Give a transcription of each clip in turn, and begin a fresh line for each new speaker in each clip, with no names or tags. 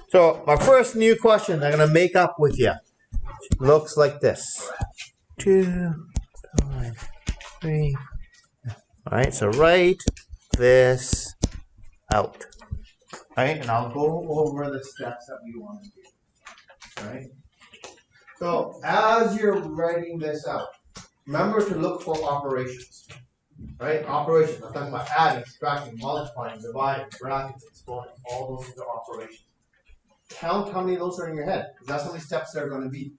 So my first new question I'm going to make up with you looks like this. 2 times 3. All right, so write this out. All right, and I'll go over the steps that we want to do. All right. So as you're writing this out, remember to look for operations. Right? Operations. I'm talking about adding, subtracting, multiplying, dividing, brackets, exponents. All those are operations. Count how many of those are in your head, because that's how many steps there are going to be.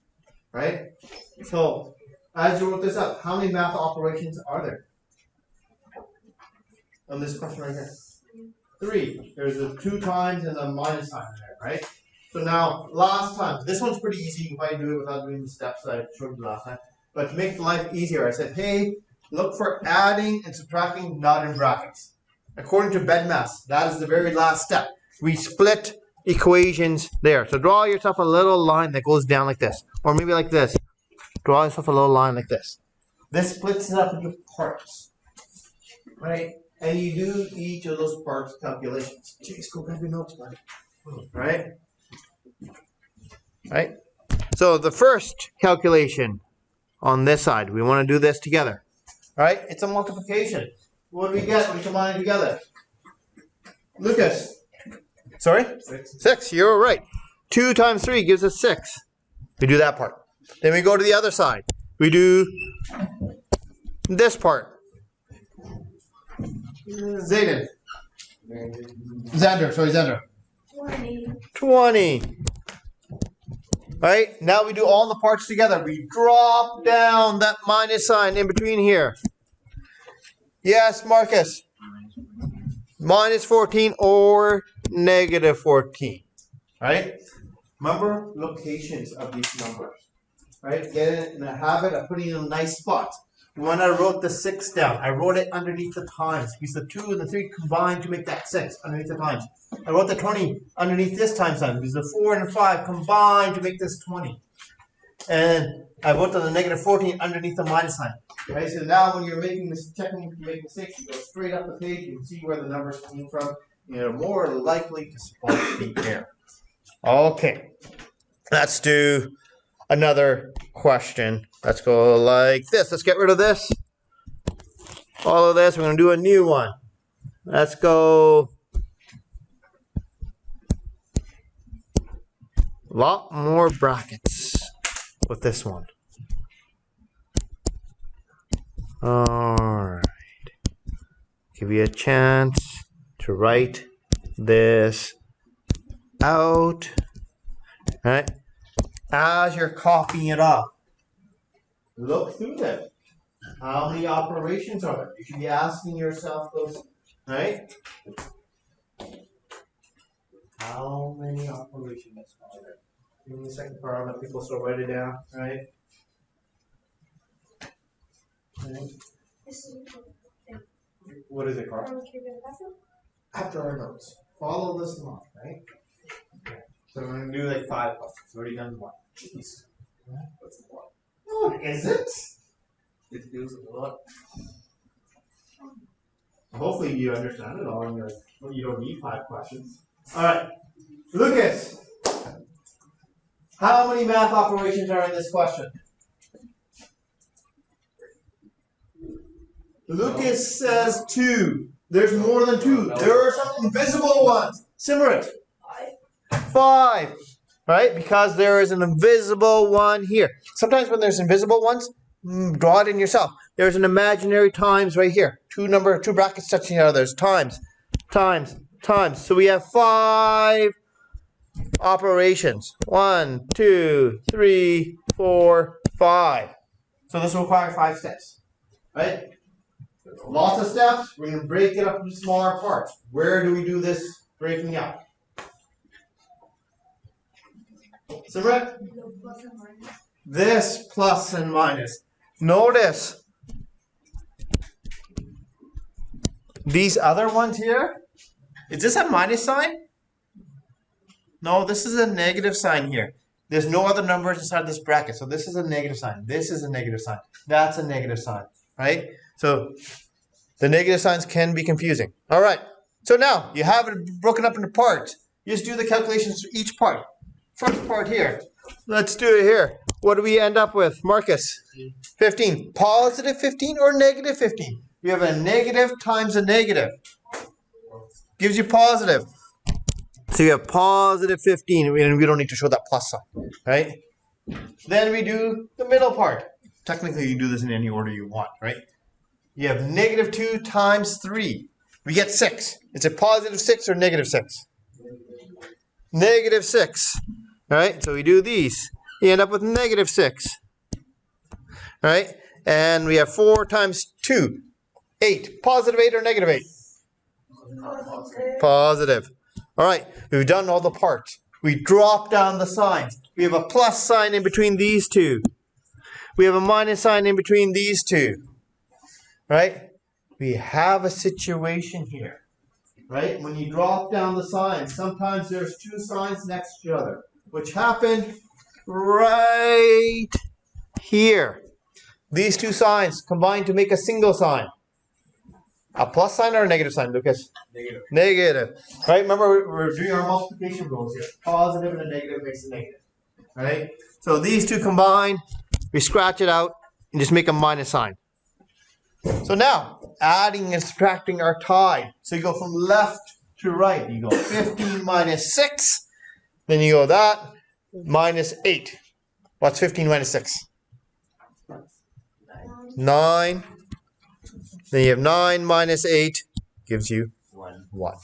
Right? So as you wrote this up, how many math operations are there on this question right here? 3. There's a 2 times and a minus sign there, right? So now, last time, this one's pretty easy. You can probably do it without doing the steps that I showed you last time. But to make life easier, I said, hey, look for adding and subtracting not in brackets. According to BEDMAS, that is the very last step. We split equations there. So draw yourself a little line that goes down like this. Or maybe like this. Draw yourself a little line like this. This splits it up into parts. Right? And you do each of those parts calculations. Jeez, go grab your notes, buddy. Right? Right? So the first calculation on this side, we want to do this together. Right? It's a multiplication. What do we get when we combine it together? Lucas. Sorry? 6. You're right. 2 times 3 gives us 6. We do that part. Then we go to the other side. We do this part. Zayden. Xander. 20. Right? Now we do all the parts together. We drop down that minus sign in between here. Yes, Marcus. Minus 14 or negative 14. Right? Remember locations of these numbers. Right? Get in the habit of putting in nice spots. When I wrote the 6 down, I wrote it underneath the times because the 2 and the 3 combined to make that 6 underneath the times. I wrote the 20 underneath this times sign because the 4 and the 5 combined to make this 20. And I wrote the negative 14 underneath the minus sign. Okay, so now when you're making this checking to make mistakes, you go straight up the page, you can see where the numbers came from. You're more likely to spot the error. Okay, let's do another question. Let's go like this. Let's get rid of this. All of this. We're going to do a new one. Let's go. A lot more brackets with this one. Alright. Give you a chance to write this out. Alright. As you're copying it up, look through them. How many operations are there? You should be asking yourself those, right? How many operations are there? Give me a second part, I'll let people still write it down, right? What is it, Carl? After our notes. Follow this along, right? So we're going to do like 5 questions. We've already done 1. Jeez. What's a lot? No, is it? It feels a lot. Hopefully you understand it all and you don't need 5 questions. Alright. Lucas. How many math operations are in this question? Lucas says 2. There's more than 2. There are some invisible ones. Simmerit. 5. Right? Because there is an invisible one here. Sometimes when there's invisible ones, draw it in yourself. There's an imaginary times right here. 2 brackets touching each other. There's times. So we have 5 operations. 1, 2, 3, 4, 5. So this will require 5 steps. Right? Lots of steps. We're going to break it up into smaller parts. Where do we do this breaking up? Simrat? This plus and minus. Notice these other ones here. Is this a minus sign? No, this is a negative sign here. There's no other numbers inside this bracket. So this is a negative sign. This is a negative sign. That's a negative sign. Right? So the negative signs can be confusing. All right. So now you have it broken up into parts. You just do the calculations for each part. First part here. Let's do it here. What do we end up with, Marcus? 15. Positive 15 or negative 15? We have a negative times a negative. Gives you positive. So you have positive 15, and we don't need to show that plus sign, right? Then we do the middle part. Technically, you do this in any order you want, right? You have negative 2 times 3. We get 6. It's a positive 6 or negative 6? Negative 6. All right, so we do these. You end up with negative 6. All right, and we have 4 times 2. 8. Positive 8 or negative 8? Positive. All right, we've done all the parts. We drop down the signs. We have a plus sign in between these two. We have a minus sign in between these two. Right? We have a situation here. Right? When you drop down the signs, sometimes there's two signs next to each other, which happened right here. These two signs combine to make a single sign. A plus sign or a negative sign, Lucas?
Negative.
Negative. Right? Remember, we're doing our multiplication rules here. Positive and a negative makes a negative. Right? So these two combine, we scratch it out, and just make a minus sign. So now, adding and subtracting are tied. So you go from left to right. You go 15 minus 6. Then you go that, minus 8. What's 15 minus 6? 9. Then you have 9 minus 8 gives you 1.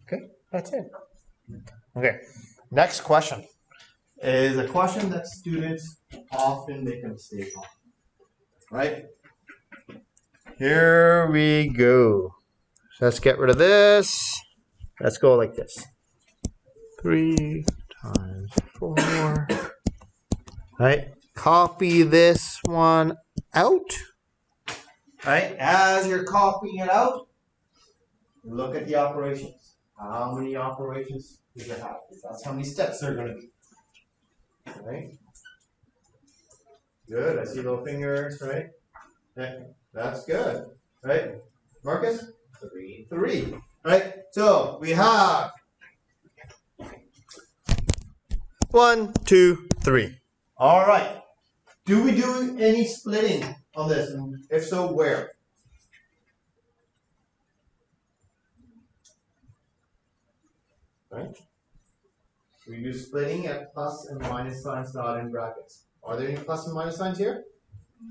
Okay, that's it. Okay, next question is a question that students often make a mistake on. Right? Here we go. So let's get rid of this. Let's go like this. 3 times 4. Right? Copy this one out. Right? As you're copying it out, look at the operations. How many operations does it have? That's how many steps there are going to be. Right? Good. I see little fingers, right? Okay. That's good. Right? Marcus? 3. 3. Right? So we have 1, 2, 3. All right. Do we do any splitting on this? If so, where? Right? We do splitting at plus and minus signs not in brackets. Are there any plus and minus signs here?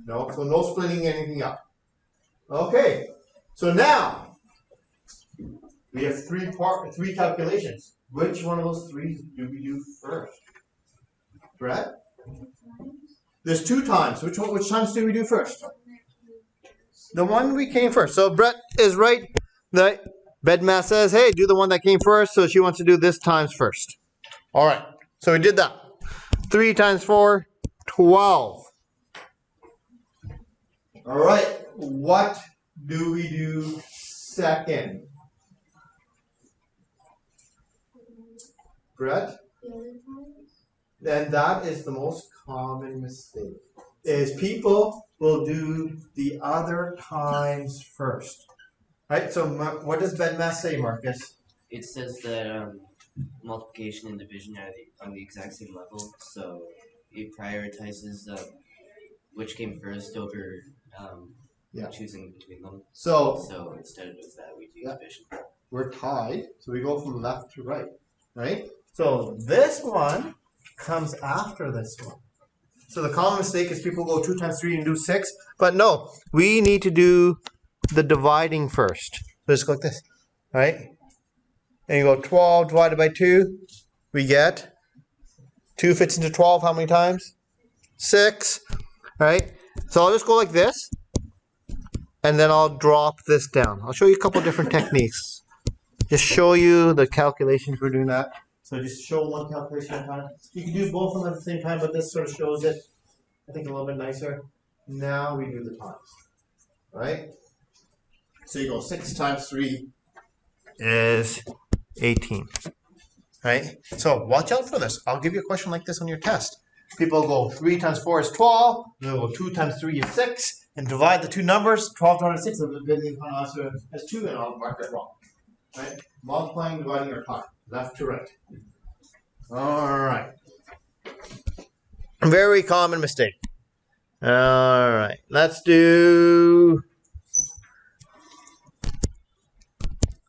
No. So no splitting anything up. Okay. So now we have three calculations. Which one of those three do we do first? Brett? There's 2 times. Which times do we do first? The one we came first. So Brett is right. The bedmath says, hey, do the one that came first. So she wants to do this times first. All right. So we did that. 3 times 4, 12. All right. What do we do second? Brett? Then that is the most common mistake. Is people will do the other times first. Right? So what does bedmath say, Marcus?
It says that multiplication and division are on the exact same level, so it prioritizes which came first over choosing between them. So instead of that, we do division.
We're tied, so we go from left to right. Right? So this one comes after this one. So the common mistake is people go 2 times 3 and do 6. But no, we need to do the dividing first. So just go like this. Right? And you go 12 divided by 2. We get 2 fits into 12 how many times? 6. Right? So I'll just go like this. And then I'll drop this down. I'll show you a couple different techniques. Just show you the calculations for doing that. So just show one calculation at a time. You can do both of them at the same time, but this sort of shows it, I think, a little bit nicer. Now we do the times. Right? So you go 6 times 3 is 18. Right? So watch out for this. I'll give you a question like this on your test. People go 3 times 4 is 12. They'll go 2 times 3 is 6. And divide the two numbers, 12 divided by 6, they'll get the answer as 2, and I'll mark it wrong. Right? Multiplying, dividing, or times. left to right. All right. Very common mistake. All right, let's do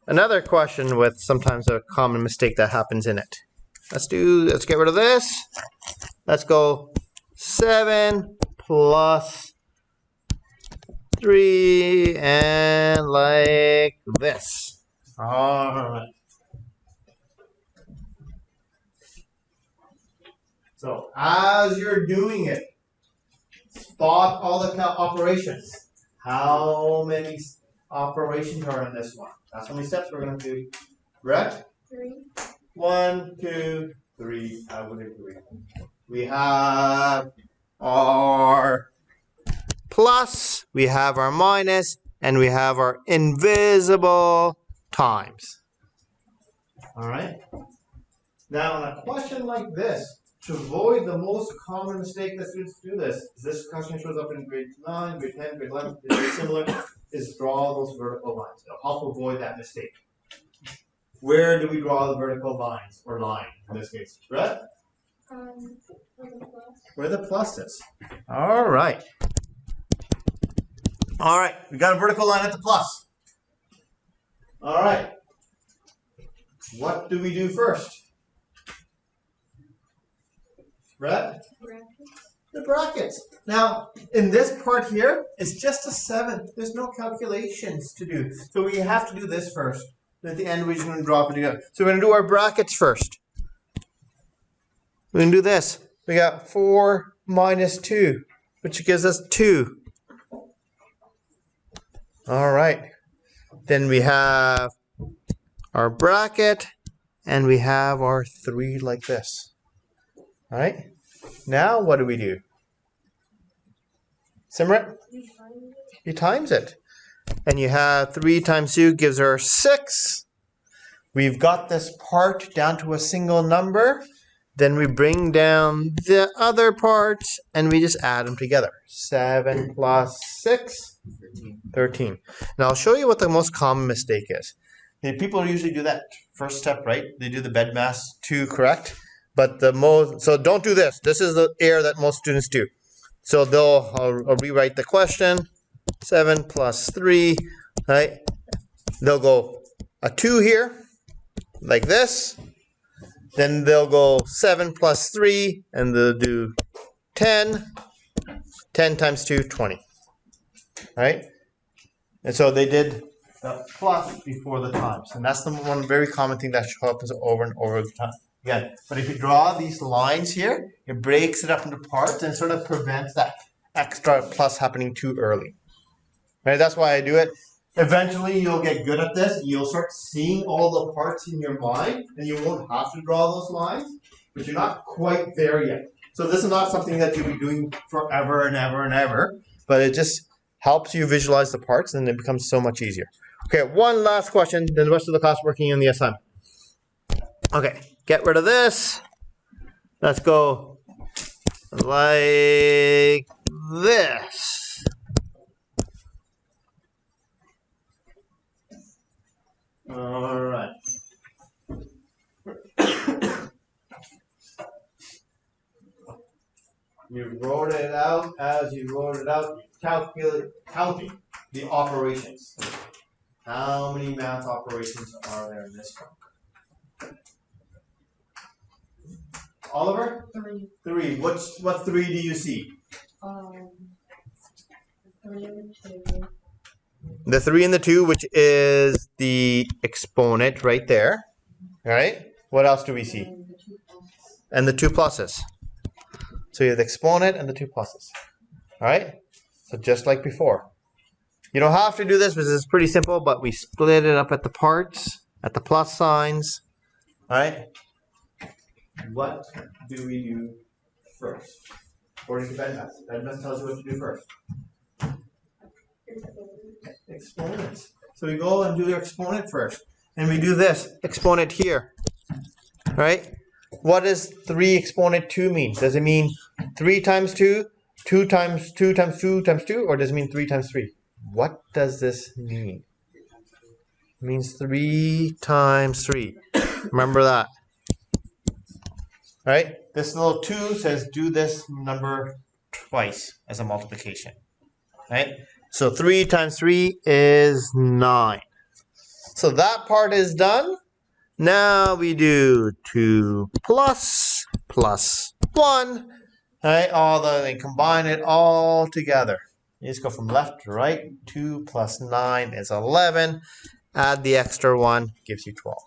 another question with sometimes a common mistake that happens in it. Let's get rid of this. Let's go 7 plus 3 and like this. All right. So as you're doing it, spot all the operations. How many operations are in this one? That's how many steps we're going to do. Correct?
3.
1, 2, 3. I would agree. We have our plus, we have our minus, and we have our invisible times. All right? Now, in a question like this, to avoid the most common mistake that students do this question shows up in grade 9, grade 10, grade 11, it's very similar, is draw those vertical lines. It'll help avoid that mistake. Where do we draw the vertical lines, or line, in this case? Brett? Where the plus is. All right. All right, we got a vertical line at the plus. All right. What do we do first? Brett? The brackets. Now, in this part here, it's just a 7. There's no calculations to do. So we have to do this first. And at the end, we're just going to drop it together. So we're going to do our brackets first. We're going to do this. We got 4 minus 2, which gives us 2. All right. Then we have our bracket, and we have our 3 like this. All right. Now what do we do? Simran? You times it. And you have 3 times 2 gives her 6. We've got this part down to a single number. Then we bring down the other parts and we just add them together. 7 plus 6, 13. Now I'll show you what the most common mistake is. People usually do that first step, right? They do the BEDMAS 2 correct. But so don't do this. This is the error that most students do. So I'll rewrite the question. 7 plus 3, right? They'll go a 2 here, like this. Then they'll go 7 plus 3, and they'll do 10. 10 times 2, 20. Right? And so they did the plus before the times. And that's the one very common thing that happens over and over the time. Again, but if you draw these lines here, it breaks it up into parts and sort of prevents that extra plus happening too early. Right? That's why I do it. Eventually, you'll get good at this. You'll start seeing all the parts in your mind, and you won't have to draw those lines, but you're not quite there yet. So this is not something that you'll be doing forever and ever and ever, but it just helps you visualize the parts, and it becomes so much easier. Okay, one last question, then the rest of the class working on the assignment. Okay, get rid of this. Let's go like this. All right. You wrote it out as you wrote it out. Counting the operations. How many math operations are there in this one? Oliver?
3.
3. What 3 do you see?
3 and 2.
The 3 and the 2, which is the exponent right there. All right. What else do we see? And the 2 pluses. So you have the exponent and the 2 pluses. All right. So just like before. You don't have to do this because it's pretty simple, but we split it up at the parts, at the plus signs. All right. What do we do first? According to BEDMAS. BEDMAS tells you what to do first. Exponents. So we go and do the exponent first. And we do this. Exponent here. Right? What does 3 exponent 2 mean? Does it mean 3 times 2, 2 times 2 times 2 times 2? Or does it mean 3 times 3? What does this mean? It means 3 times 3. Remember that. Right? This little 2 says do this number twice as a multiplication. Right? So 3 times 3 is 9. So that part is done. Now we do 2 plus 1. Right? Then combine it all together. You just go from left to right. 2 plus 9 is 11. Add the extra 1, gives you 12.